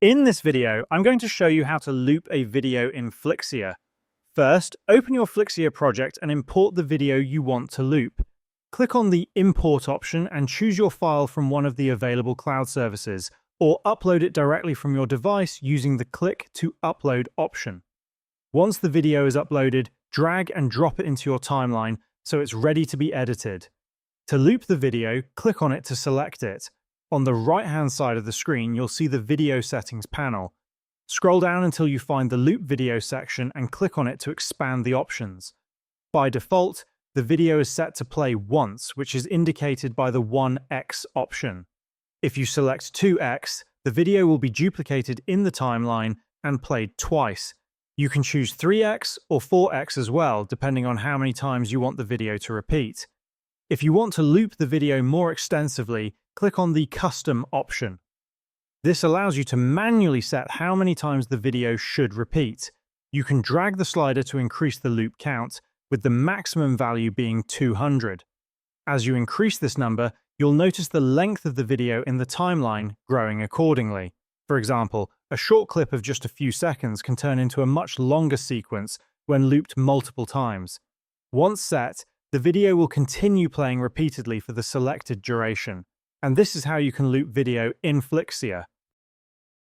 In this video, I'm going to show you how to loop a video in Flixier. First, open your Flixier project and import the video you want to loop. Click on the Import option and choose your file from one of the available cloud services, or upload it directly from your device using the Click to Upload option. Once the video is uploaded, drag and drop it into your timeline so it's ready to be edited. To loop the video, click on it to select it. On the right-hand side of the screen, you'll see the Video Settings panel. Scroll down until you find the Loop Video section and click on it to expand the options. By default, the video is set to play once, which is indicated by the 1x option. If you select 2x, the video will be duplicated in the timeline and played twice. You can choose 3x or 4x as well, depending on how many times you want the video to repeat. If you want to loop the video more extensively, click on the Custom option. This allows you to manually set how many times the video should repeat. You can drag the slider to increase the loop count, with the maximum value being 200. As you increase this number, you'll notice the length of the video in the timeline growing accordingly. For example, a short clip of just a few seconds can turn into a much longer sequence when looped multiple times. Once set, the video will continue playing repeatedly for the selected duration. And this is how you can loop video in Flixier.